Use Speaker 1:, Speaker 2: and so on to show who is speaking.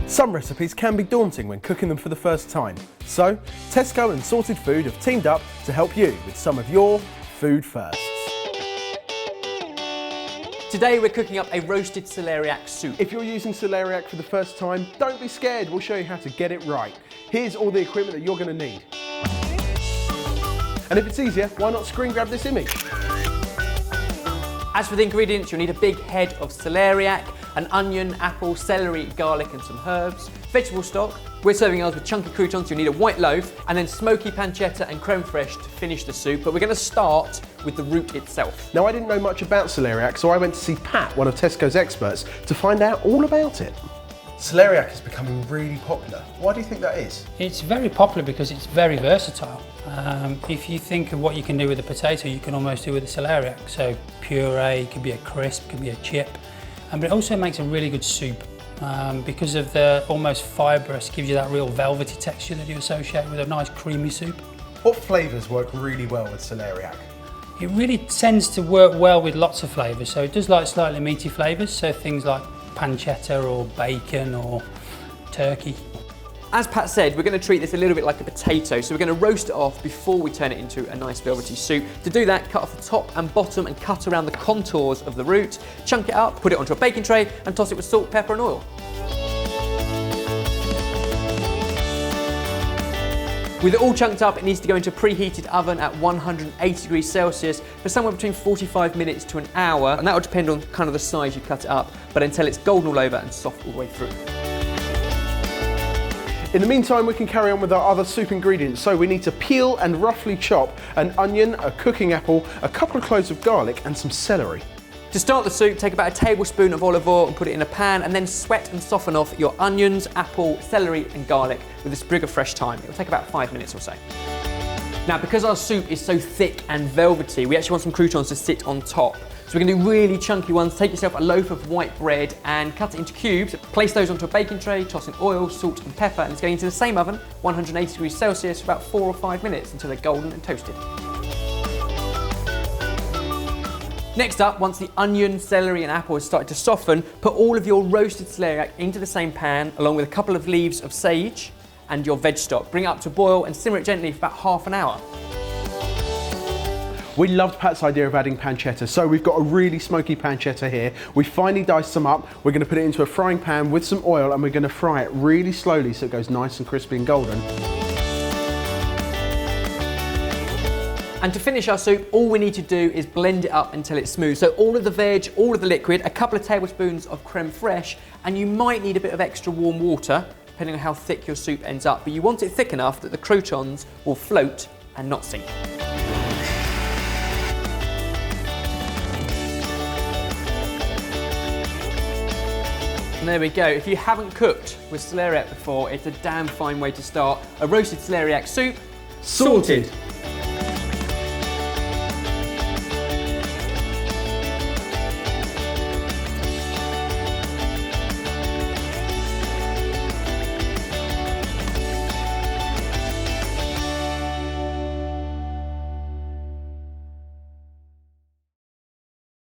Speaker 1: Some recipes can be daunting when cooking them for the first time, so Tesco and Sorted Food have teamed up to help you with some of your food firsts.
Speaker 2: Today we're cooking up a roasted celeriac soup.
Speaker 1: If you're using celeriac for the first time, don't be scared, we'll show you how to get it right. Here's all the equipment that you're going to need. And if it's easier, why not screen grab this image?
Speaker 2: As for the ingredients, you'll need a big head of celeriac, an onion, apple, celery, garlic and some herbs, vegetable stock. We're serving ours with chunky croutons, you'll need a white loaf, and then smoky pancetta and creme fraiche to finish the soup, but we're going to start with the root itself.
Speaker 1: Now, I didn't know much about celeriac, so I went to see Pat, one of Tesco's experts, to find out all about it. Celeriac is becoming really popular. Why do you think that is?
Speaker 3: It's very popular because it's very versatile. If you think of what you can do with a potato, you can almost do with a celeriac. So puree, it could be a crisp, it could be a chip, but it also makes a really good soup because of the almost fibrous, gives you that real velvety texture that you associate with a nice creamy soup.
Speaker 1: What flavours work really well with celeriac?
Speaker 3: It really tends to work well with lots of flavours, so it does like slightly meaty flavours, so things like pancetta or bacon or turkey.
Speaker 2: As Pat said, we're going to treat this a little bit like a potato, so we're going to roast it off before we turn it into a nice velvety soup. To do that, cut off the top and bottom and cut around the contours of the root, chunk it up, put it onto a baking tray and toss it with salt, pepper and oil. With it all chunked up, it needs to go into a preheated oven at 180 degrees Celsius for somewhere between 45 minutes to an hour, and that will depend on kind of the size you cut it up, but until it's golden all over and soft all the way through.
Speaker 1: In the meantime, we can carry on with our other soup ingredients. So we need to peel and roughly chop an onion, a cooking apple, a couple of cloves of garlic and some celery.
Speaker 2: To start the soup, take about a tablespoon of olive oil and put it in a pan, and then sweat and soften off your onions, apple, celery and garlic with a sprig of fresh thyme. It will take about 5 minutes or so. Now, because our soup is so thick and velvety, we actually want some croutons to sit on top. So we're going to do really chunky ones. Take yourself a loaf of white bread and cut it into cubes. Place those onto a baking tray, toss in oil, salt and pepper, and it's going into the same oven, 180 degrees Celsius, for about 4 or 5 minutes until they're golden and toasted. Next up, once the onion, celery and apple has started to soften, put all of your roasted celeriac into the same pan, along with a couple of leaves of sage and your veg stock. Bring it up to boil and simmer it gently for about half an hour.
Speaker 1: We loved Pat's idea of adding pancetta, so we've got a really smoky pancetta here. We finely diced some up. We're going to put it into a frying pan with some oil and we're going to fry it really slowly so it goes nice and crispy and golden.
Speaker 2: And to finish our soup, all we need to do is blend it up until it's smooth. So all of the veg, all of the liquid, a couple of tablespoons of creme fraiche, and you might need a bit of extra warm water, depending on how thick your soup ends up. But you want it thick enough that the croutons will float and not sink. And there we go. If you haven't cooked with celeriac before, it's a damn fine way to start. A roasted celeriac soup, sorted!